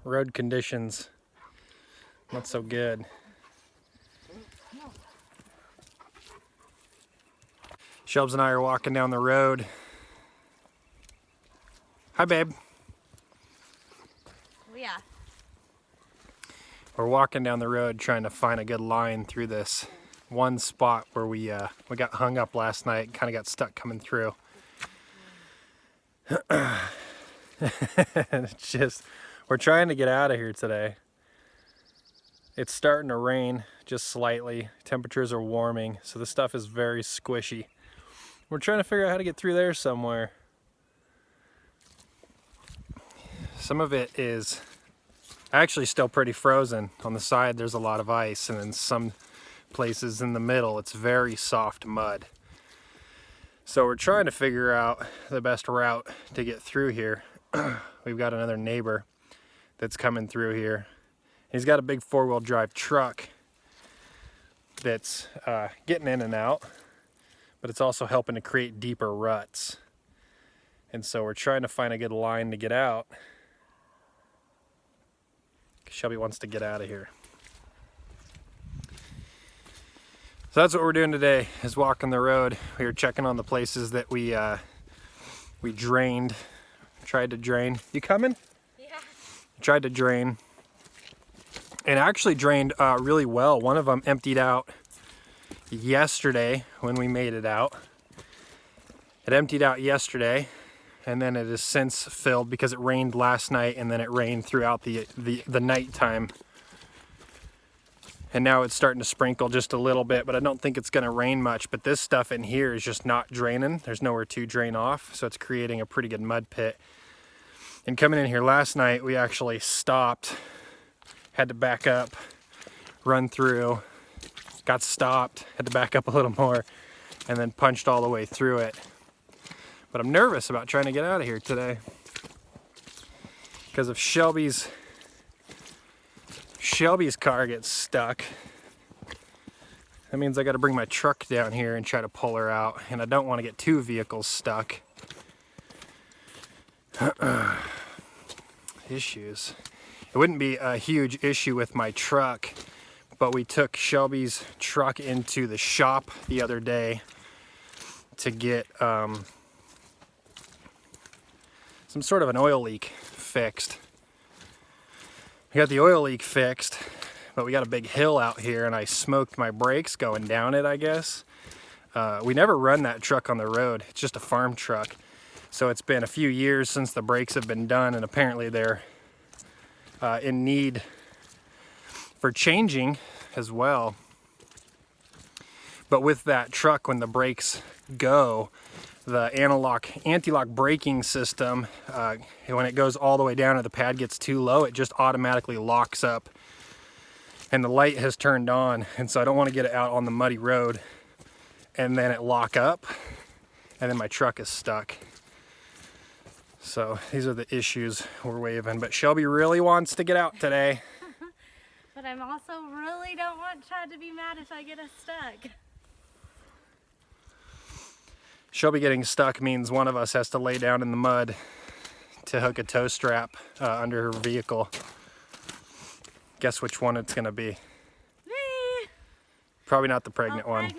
road conditions not so good. Shelbs and I are walking down the road. Hi, babe. Yeah. We're walking down the road trying to find a good line through this one spot where we got hung up last night, kind of got stuck coming through. It's just, we're trying to get out of here today. It's starting to rain just slightly. Temperatures are warming, so this stuff is very squishy. We're trying to figure out how to get through there somewhere. Some of it is actually still pretty frozen. On the side there's a lot of ice, and in some places in the middle it's very soft mud. So we're trying to figure out the best route to get through here. We've got another neighbor that's coming through here. He's got a big four-wheel drive truck that's getting in and out, but it's also helping to create deeper ruts. And so we're trying to find a good line to get out. Shelby wants to get out of here. So that's what we're doing today, is walking the road. We were checking on the places that we drained, tried to drain. You coming? Yeah. Tried to drain. And actually drained really well. One of them emptied out yesterday when we made it out. It emptied out yesterday, and then it has since filled because it rained last night, and then it rained throughout the nighttime. And now it's starting to sprinkle just a little bit, but I don't think it's gonna rain much. But this stuff in here is just not draining. There's nowhere to drain off, so it's creating a pretty good mud pit. And coming in here last night, we actually stopped, had to back up, run through, got stopped, had to back up a little more, and then punched all the way through it. But I'm nervous about trying to get out of here today, because if Shelby's car gets stuck, that means I got to bring my truck down here and try to pull her out, and I don't want to get two vehicles stuck. Issues. It wouldn't be a huge issue with my truck, but we took Shelby's truck into the shop the other day to get some sort of an oil leak fixed. We got the oil leak fixed, but we got a big hill out here, and I smoked my brakes going down it, I guess. We never run that truck on the road. It's just a farm truck. So it's been a few years since the brakes have been done, and apparently they're in need for changing as well. But with that truck, when the brakes go, the anti-lock braking system, when it goes all the way down and the pad gets too low, it just automatically locks up, and the light has turned on. And so I don't want to get it out on the muddy road and then it lock up, and then my truck is stuck. So these are the issues we're waving. But Shelby really wants to get out today. But I'm also really don't want Chad to be mad if I get us stuck. Shelby getting stuck means one of us has to lay down in the mud to hook a tow strap under her vehicle. Guess which one it's gonna be? Me! Probably not the pregnant one.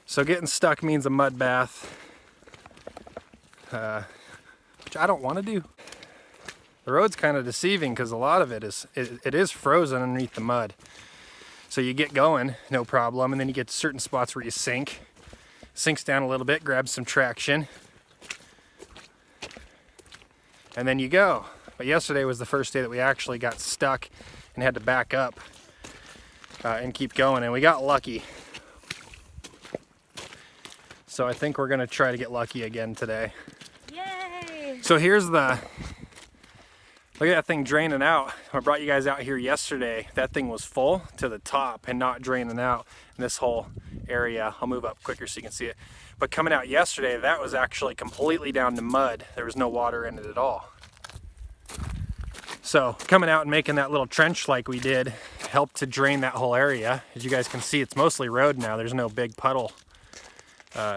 So getting stuck means a mud bath, which I don't want to do. The road's kind of deceiving because a lot of it is frozen underneath the mud. So you get going, no problem, and then you get to certain spots where you sink. Sinks down a little bit, grabs some traction, and then you go. But yesterday was the first day that we actually got stuck and had to back up and keep going, and we got lucky. So I think we're gonna try to get lucky again today. Yay! So here's the, look at that thing draining out. I brought you guys out here yesterday. That thing was full to the top and not draining out in this whole area. I'll move up quicker so you can see it. But coming out yesterday, that was actually completely down to mud. There was no water in it at all. So coming out and making that little trench like we did helped to drain that whole area. As you guys can see, it's mostly road now. There's no big puddle.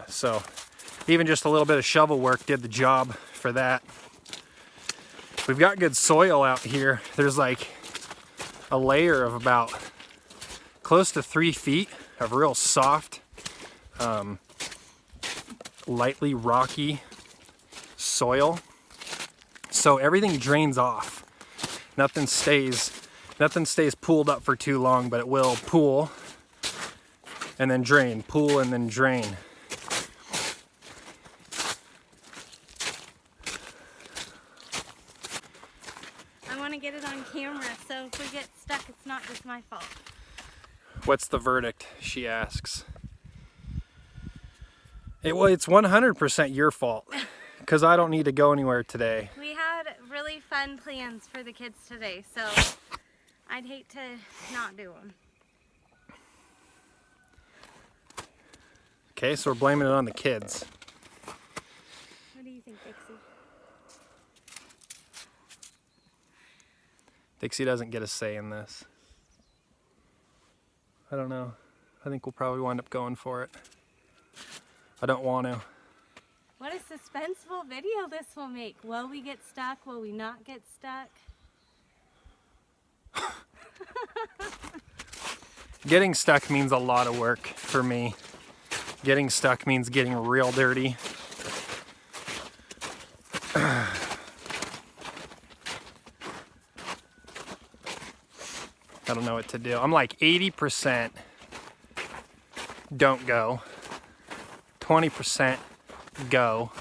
So even just a little bit of shovel work did the job for that. We've got good soil out here. There's like a layer of about close to 3 feet of real soft, lightly rocky soil. So everything drains off. Nothing stays pooled up for too long, but it will pool and then drain, pool and then drain. I want to get it on camera, so if we get stuck, it's not just my fault. What's the verdict? She asks. Well, it's 100% your fault, because I don't need to go anywhere today. We had really fun plans for the kids today, so I'd hate to not do them. Okay, so we're blaming it on the kids. What do you think, Dixie? Dixie doesn't get a say in this. I don't know. I think we'll probably wind up going for it. I don't want to. What a suspenseful video this will make. Will we get stuck? Will we not get stuck? Getting stuck means a lot of work for me. Getting stuck means getting real dirty. I don't know what to do. I'm like 80% don't go, 20% go,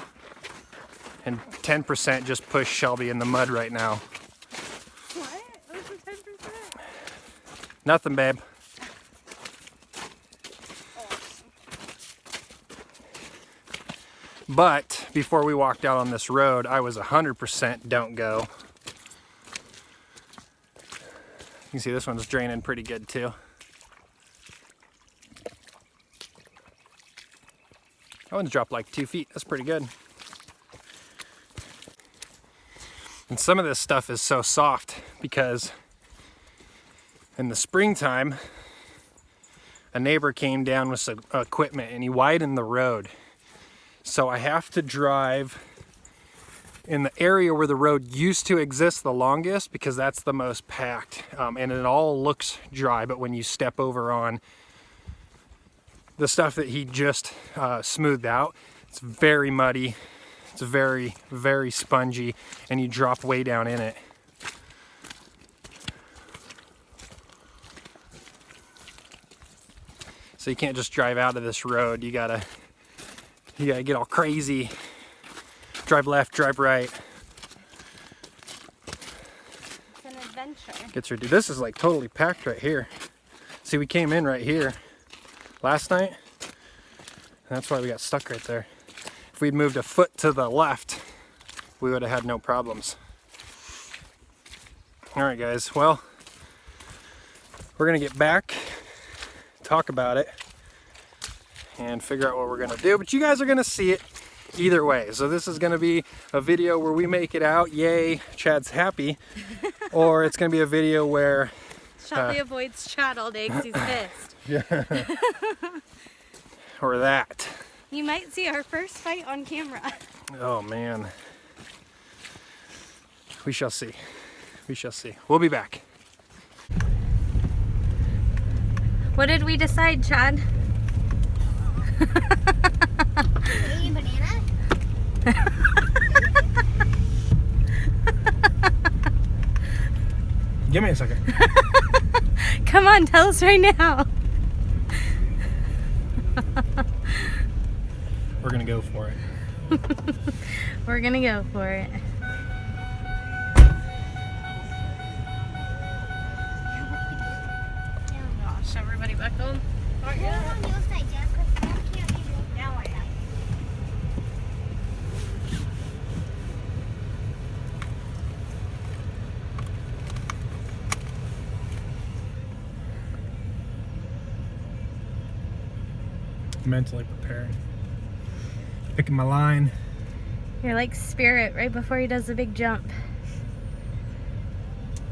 and 10% just push Shelby in the mud right now. What? What's the 10%? Nothing, babe. But before we walked out on this road, I was 100% don't go. You can see this one's draining pretty good too. That one's dropped like 2 feet. That's pretty good. And some of this stuff is so soft because in the springtime, a neighbor came down with some equipment and he widened the road. So I have to drive in the area where the road used to exist the longest because that's the most packed, and it all looks dry, but when you step over on the stuff that he just smoothed out, it's very muddy, it's very, very spongy, and you drop way down in it. So you can't just drive out of this road, you gotta get all crazy. Drive left, drive right. It's an adventure. Gets her. This is like totally packed right here. See, we came in right here last night. And that's why we got stuck right there. If we'd moved a foot to the left, we would have had no problems. All right, guys. Well, we're gonna get back, talk about it, and figure out what we're gonna do. But you guys are gonna see it either way. So this is going to be a video where we make it out, yay, Chad's happy, or it's going to be a video where Shelby avoids Chad all day because he's pissed. Yeah. Or that. You might see our first fight on camera. Oh man, we shall see. We shall see. We'll be back. What did we decide, Chad? Hey, banana? Give me a second. Come on, tell us right now. We're gonna go for it. We're gonna go for it. Oh gosh, everybody buckled? Hold on your side, Jack, 'cause Mom can't be moved down like that. Mentally preparing. Picking my line. You're like Spirit right before he does the big jump.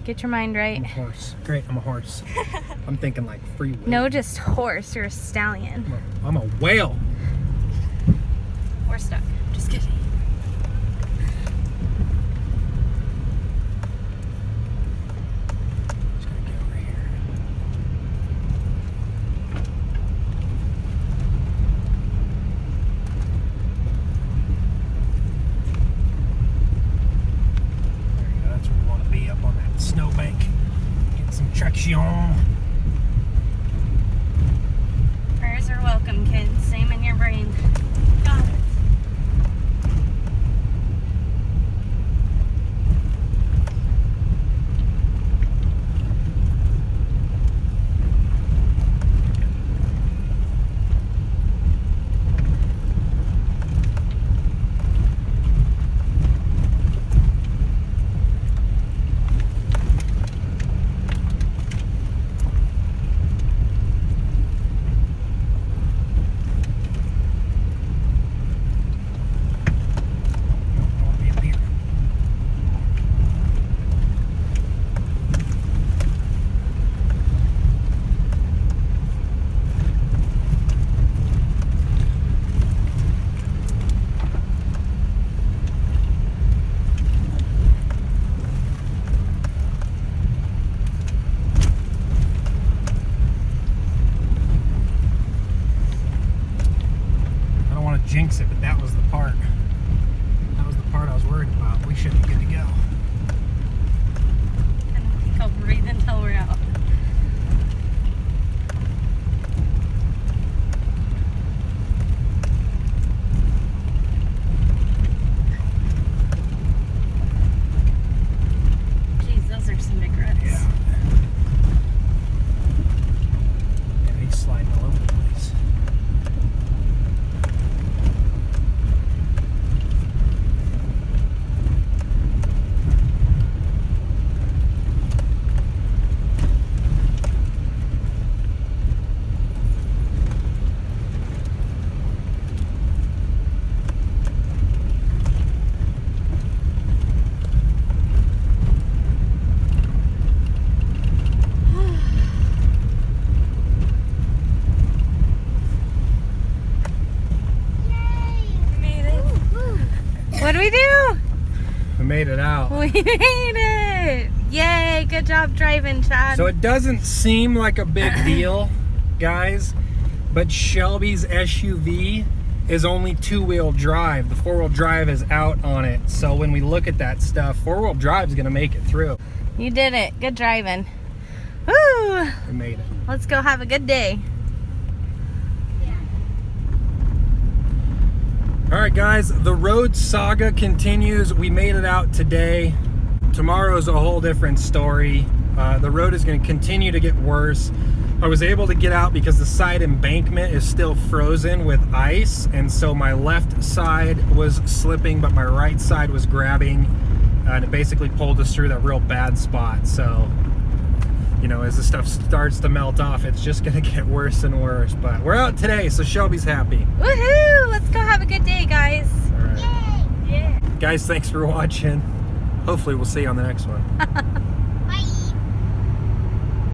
Get your mind right. I'm a horse. Great, I'm a horse. I'm thinking like free will. No, just horse. You're a stallion. I'm a whale. We're stuck. Just kidding. What do we do? We made it out. We made it! Yay! Good job driving, Chad. So it doesn't seem like a big deal, guys, but Shelby's SUV is only 2-wheel drive. The 4-wheel drive is out on it. So when we look at that stuff, 4-wheel drive is gonna make it through. You did it. Good driving. Woo! We made it. Let's go have a good day. All right, guys, the road saga continues. We made it out today. Tomorrow is a whole different story. The road is going to continue to get worse. I was able to get out because the side embankment is still frozen with ice, and so my left side was slipping, but my right side was grabbing, and it basically pulled us through that real bad spot. So, you know, as the stuff starts to melt off, it's just going to get worse and worse. But we're out today, so Shelby's happy. Woohoo! Let's go have a good day, guys. All right. Yay! Yeah. Guys, thanks for watching. Hopefully we'll see you on the next one.